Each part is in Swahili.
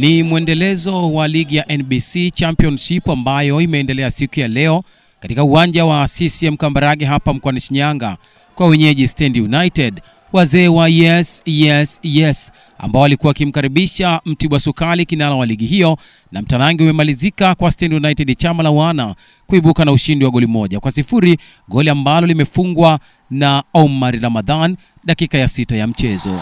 Ni mwendelezo wa ligi ya NBC Championship ambayo imeendelea siku ya leo katika uwanja wa CCM Kambarage hapa mkoani Shinyanga kwa wenyeji Stand United. Wazee wa yes ambao walikuwa kimkaribisha Mtibwa Sukari kinara wa ligi hiyo, na mtanange umemalizika kwa Stand United chama la wana kuibuka na ushindi wa goli 1-0, goli ambalo limefungwa na Omar Ramadhan dakika ya 6 ya mchezo.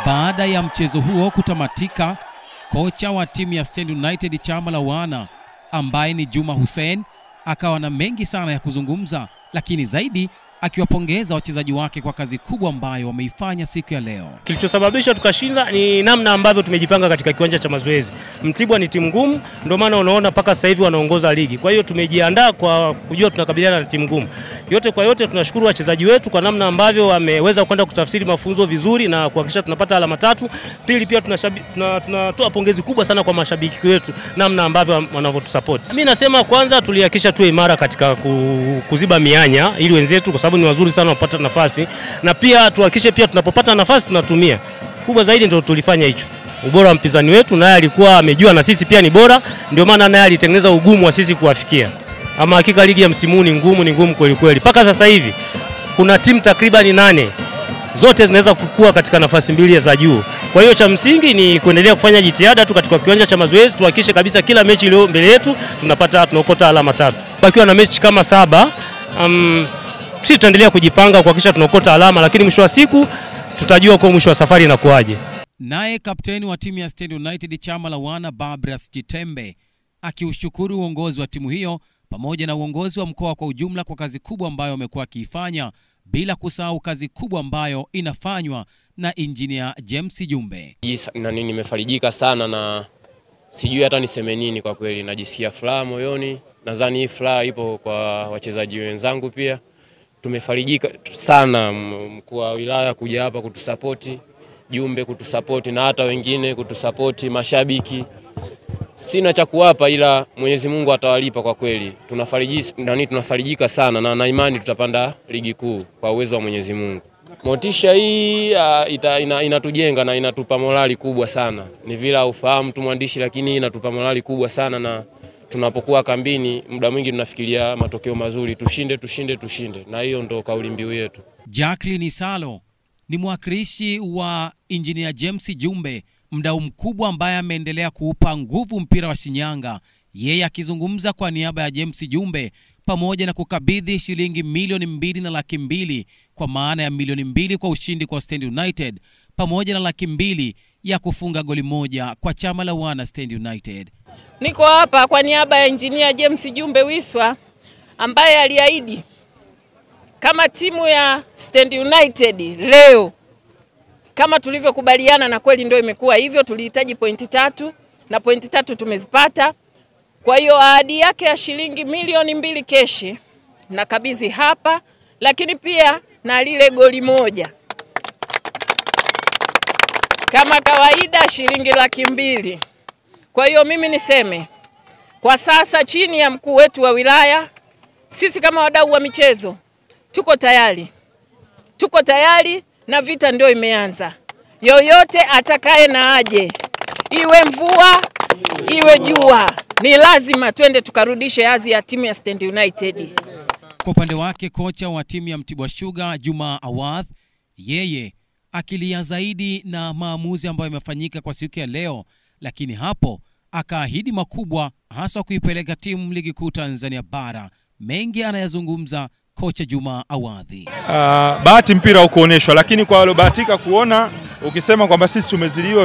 Baada ya mchezo huo kutamatika, kocha wa timu ya Stand United chama la wana ambaye ni Juma Hussein akawa na mengi sana ya kuzungumza, lakini zaidi akiwapongeza wachezaji wake kwa kazi kubwa ambayo wameifanya siku ya leo. Kilichosababisha tukashinda ni namna ambavyo tumejipanga katika kiwanja cha mazoezi. Mtibwa ni timu ngumu, ndio maana unaona mpaka sasa hivi wanaongoza ligi. Kwa hiyo tumejiandaa kwa kujua tunakabiliana na timu ngumu. Yote kwa yote tunashukuru wachezaji wetu kwa namna ambavyo wameweza kwenda kutafsiri mafunzo vizuri na kuhakikisha tunapata alama 3. Pili pia tunatoa pongezi kubwa sana kwa mashabiki wetu namna ambavyo wanavyotusupport. Mimi nasema kwanza tulihakikisha tuwe imara katika kuziba mianya ili wenzetu, kwa sababu ni wazuri sana wapata nafasi, na pia tuhakikishe pia tunapopata nafasi tunatumia. Kubwa zaidi ndio tulifanya hicho. Ubora wa mpinzani wetu naye alikuwa amejua na sisi pia ni bora, ndio maana naye alitengeneza ugumu wa sisi kuwafikia. Ama hakika ligi ya msimu ni ngumu kweli kweli. Paka sasa hivi kuna timu takriban 8 zote zinaweza kukua katika nafasi 2 za juu. Kwa hiyo cha msingi ni kuendelea kufanya jitihada tu katika kiwanja cha mazoezi, tuhakikishe kabisa kila mechi ile mbele yetu tunaokota alama 3. Bakiwa na mechi kama 7, sisi tutaendelea kujipanga kuhakikisha tunaokota alama, lakini mwisho wa siku tutajua kwa mwisho wa safari inakuaje. Naye kapteni wa timu ya Stand United chama la wana Babras Chitembe akiushukuru uongozi wa timu hiyo pamoja na uongozi wa mkoa kwa ujumla kwa kazi kubwa ambayo wamekuwa kiifanya, bila kusahau kazi kubwa ambayo inafanywa na engineer James Jumbe. Nimefarijika sana na sijui hata niseme nini kwa kweli, najisikia furaha moyoni. Nadhani hii furaha ipo kwa wachezaji wenzangu pia. Tumefarijika sana mkuu wa wilaya kuja hapa kutusapoti, Jumbe kutusapoti na hata wengine kutusapoti, mashabiki. Sina cha kuwapa ila Mwenyezi Mungu atawalipa kwa kweli. Tunafarijika sana na imani tutapanda ligi kuu kwa uwezo wa Mwenyezi Mungu. Motisha hii inatujenga na inatupa morali kubwa sana. Ni vile ufahamu tu mwandishi, lakini inatupa morali kubwa sana, na tunapokuwa kambini muda mwingi tunafikiria matokeo mazuri, tushinde, na hiyo ndo kauli mbiu yetu. Jacqueline Salo ni mwakilishi wa engineer James Jumbe, mdau mkubwa ambaye ameendelea kuupa nguvu mpira wa Shinyanga. Yeye akizungumza kwa niaba ya James Jumbe, pamoja na kukabidhi shilingi milioni 2.2 kwa maana ya milioni 2 kwa ushindi kwa Stand United, pamoja na 200,000 ya kufunga goli 1 kwa chama la wana Stand United. Niko hapa kwa niaba ya engineer James Jumbe Wiswa, ambaye aliahidi kama timu ya Stand United leo kama tulivyokubaliana, na kweli ndio imekuwa hivyo. Tulihitaji pointi 3 na pointi 3 tumezipata. Kwa hiyo ahadi yake ya shilingi milioni 2 keshi na kabidhi hapa, lakini pia na lile goli 1 kama kawaida shilingi 200,000. Kwa hiyo mimi niseme kwa sasa chini ya mkuu wetu wa wilaya, sisi kama wadau wa michezo tuko tayari na vita ndio imeanza. Yoyote atakaye na aje, iwe mvua iwe jua, ni lazima twende tukarudishe hadhi ya timu ya Stand United. Kwa upande wake kocha wa timu ya Mtibwa Sugar Juma Awadh, yeye akilia zaidi na maamuzi ambayo yamefanyika kwa siku ya leo, lakini hapo akaahidi makubwa, hasa kuipeleka timu ligi kuu Tanzania bara. Mengi anayazungumza kocha Juma Awadhi. Bahati mpira ukuoneshwa, lakini kwa wale bahatika kuona, ukisema kwamba sisi tumeziliwa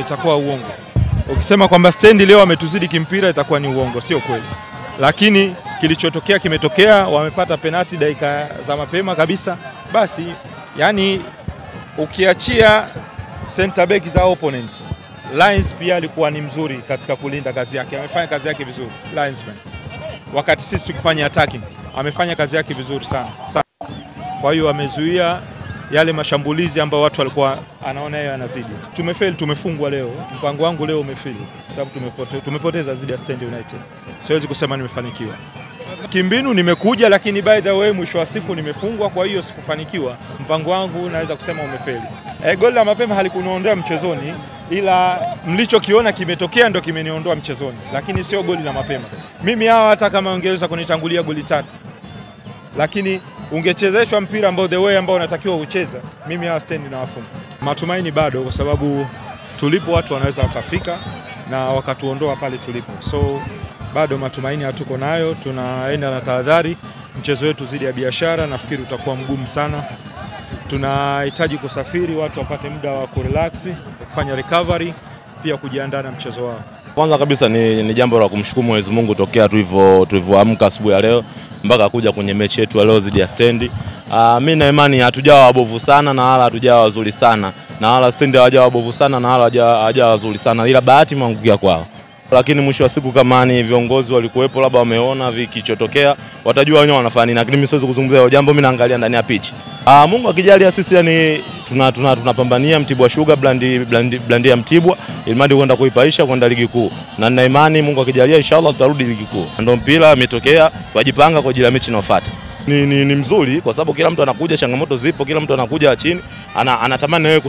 itakuwa uongo. Ukisema kwamba Stand leo ametuzidi kimpira itakuwa ni uongo, sio kweli. Lakini kilichotokea kimetokea, wamepata penalti dakika za mapema kabisa. Basi yani ukiachia center back za opponent, Lions pia alikuwa ni mzuri katika kulinda kazi yake. Amefanya kazi yake vizuri Linesman. Wakati sisi tukifanya attacking, amefanya kazi yake vizuri sana. Kwa hiyo amezuia yale mashambulizi ambayo watu walikuwa anaona yeye anazidi. Tumefungwa leo. Mpango wangu leo umefeli kwa sababu tumepoteza zidi ya Stand United. Siwezi kusema nimefanikiwa. Kimbinu nimekuja, lakini by the way mwisho wa siku nimefungwa, kwa hiyo sikufanikiwa. Mpango wangu naweza kusema umefeli. Goli la mapema halikuondoa mchezoni, ila mlichokiona kimetokea ndo kimeniondoa mchezoni, lakini sio goli la mapema. Mimi hawa hata kama ungeweza kunitangulia goli 3, lakini ungechezeshwa mpira ambao the way ambao unatakiwa ucheza, mimi hawa stand na wafunga. Matumaini bado, kwa sababu tulipo watu wanaweza wakafika na wakatuondoa pale tulipo. So bado matumaini hatuko nayo, tunaenda na tahadhari. Mchezo wetu zidi ya Biashara nafikiri utakuwa mgumu sana. Tunahitaji kusafiri, watu wapate muda wa kurelax, kufanya recovery, pia kujiandaa na mchezo wao. Kwanza kabisa ni jambo la kumshukuru Mwenyezi Mungu tokea tulivyoamka asubuhi ya leo mpaka kuja kwenye mechi yetu leo zidi ya Stand. Mimi na imani hatujawa wabovu sana na wala hatujawa wazuri sana, na wala Stand hawajawa wabovu sana na wala hawajawa wazuri sana, ila bahati imeangukia kwao. Lakini mwisho wa siku kama ni viongozi walikuwepo, labda wameona vikichotokea, watajua wenyewe wanafanya nini, lakini mimi siwezi kuzungumzia hilo jambo. Mimi naangalia ndani ya pitch. Mungu akijalia sisi yani tunapambania Mtibwa Sugar brand ya Mtibwa ili kwenda kuipaisha kwenda ligi kuu, na nina imani Mungu akijalia inshallah tutarudi ligi kuu. Ndio mpira umetokea, tujipanga kwa ajili ya mechi inayofuata. Ni mzuri kwa sababu kila mtu anakuja, changamoto zipo, kila mtu anakuja chini anatamani wewe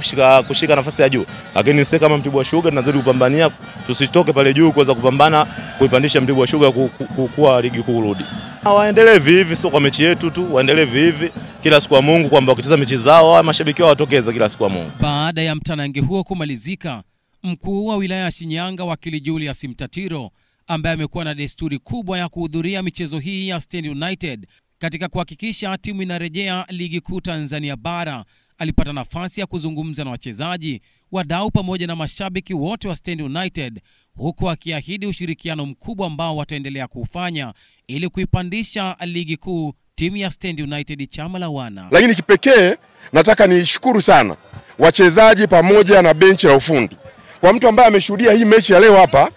kushika nafasi ya juu, lakini sisi kama Mtibwa Sugar tunazidi kupambania tusitoke pale juu kuweza kupambana kuipandisha Mtibwa Sugar kuwa ligi kuu rudi. Waendelee hivi, sio kwa mechi yetu tu, waendelee hivi kila siku ya Mungu, kwamba wakicheza mechi zao mashabiki wao watokeze kila siku ya Mungu. Baada ya mtanange huo kumalizika, mkuu wa wilaya ya Shinyanga wakili Julius Mtatiro, ambaye amekuwa na desturi kubwa ya kuhudhuria michezo hii ya Stand United katika kuhakikisha timu inarejea ligi kuu Tanzania bara, alipata nafasi ya kuzungumza na wachezaji, wadau pamoja na mashabiki wote wa Stand United, huku akiahidi ushirikiano mkubwa ambao wataendelea kufanya ili kuipandisha ligi kuu timu ya Stand United chama la wana. Lakini kipekee nataka nishukuru sana wachezaji pamoja na benchi la ufundi. Kwa mtu ambaye ameshuhudia hii mechi ya leo hapa,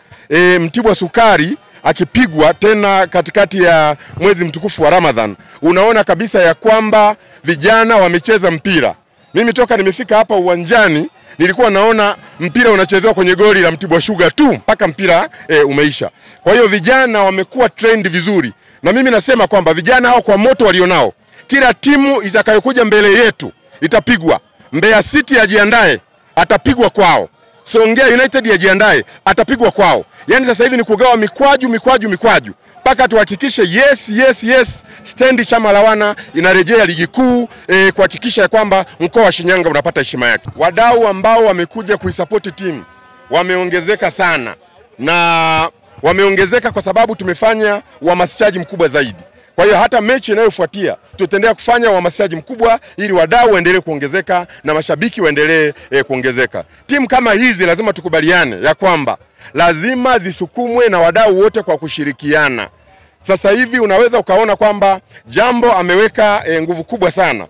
Mtibwa Sukari akipigwa tena katikati ya mwezi mtukufu wa Ramadhan, unaona kabisa ya kwamba vijana wamecheza mpira. Mimi toka nimefika hapa uwanjani nilikuwa naona mpira unachezewa kwenye goli la Mtibwa Sugar tu mpaka mpira umeisha. Kwa hiyo vijana wamekuwa trend vizuri, na mimi nasema kwamba vijana hao kwa moto walionao, kila timu itakayokuja mbele yetu itapigwa. Mbeya City ajiandae, atapigwa kwao. Songea United yajiandae, atapigwa kwao. Yani sasa hivi ni kugawa mikwaju mpaka tuhakikishe yes Stand chama la wana inarejea ligi kuu, kuhakikisha kwamba mkoa wa Shinyanga unapata heshima yake. Wadau ambao wamekuja kuisupport timu wameongezeka sana, na wameongezeka kwa sababu tumefanya uhamasishaji mkubwa zaidi. Kwa hiyo hata mechi inayofuatia tutaendelea kufanya uhamasishaji mkubwa ili wadau waendelee kuongezeka na mashabiki waendelee kuongezeka. Timu kama hizi lazima tukubaliane ya kwamba lazima zisukumwe na wadau wote kwa kushirikiana. Sasa hivi unaweza ukaona kwamba Jambo ameweka nguvu kubwa sana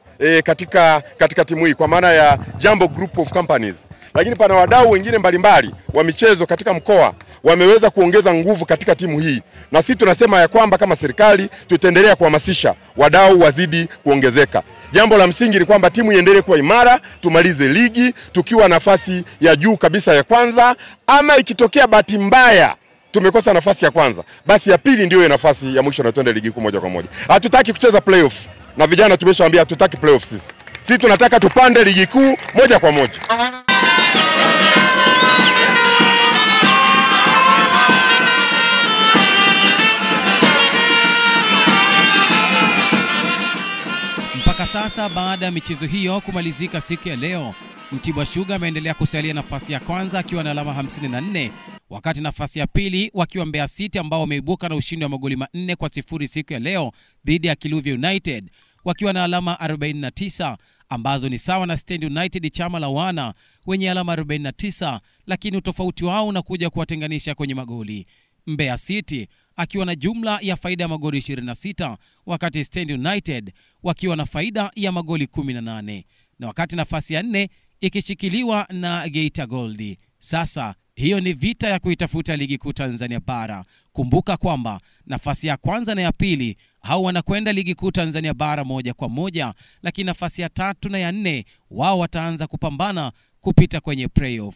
katika timu hii kwa maana ya Jambo Group of Companies. Lakini pana wadau wengine mbalimbali wa michezo katika mkoa wameweza kuongeza nguvu katika timu hii. Na sisi tunasema ya kwamba kama serikali tutaendelea kuhamasisha wadau wazidi kuongezeka. Jambo la msingi ni kwamba timu iendelee kuwa imara, tumalize ligi tukiwa nafasi ya juu kabisa ya kwanza, ama ikitokea bahati mbaya tumekosa nafasi ya kwanza, basi ya pili ndio nafasi ya mwisho na tuende ligi kuu moja kwa moja. Hatutaki kucheza playoff, na vijana tumeshawaambia hatutaki playoff sisi. Sisi tunataka tupande ligi kuu moja kwa moja. Mpaka sasa baada ya michezo hiyo kumalizika siku ya leo, Mtibwa Sugar ameendelea kusalia nafasi ya kwanza akiwa na alama 54, wakati nafasi ya pili wakiwa Mbeya City ambao wameibuka na ushindi wa magoli 4-0 siku ya leo dhidi ya Kiluvya United wakiwa na alama 49 ambazo ni sawa na Stand United chama la wana wenye alama 49, lakini utofauti wao unakuja kuwatenganisha kwenye magoli. Mbeya City akiwa na jumla ya faida ya magoli 26, wakati Stand United wakiwa na faida ya magoli 18, na wakati nafasi ya 4 ikishikiliwa na Geita Gold. Sasa hiyo ni vita ya kuitafuta ligi kuu Tanzania bara. Kumbuka kwamba nafasi ya kwanza na ya pili hao wanakwenda ligi kuu Tanzania bara moja kwa moja, lakini nafasi ya 3 na ya 4 wao wataanza kupambana kupita kwenye playoff.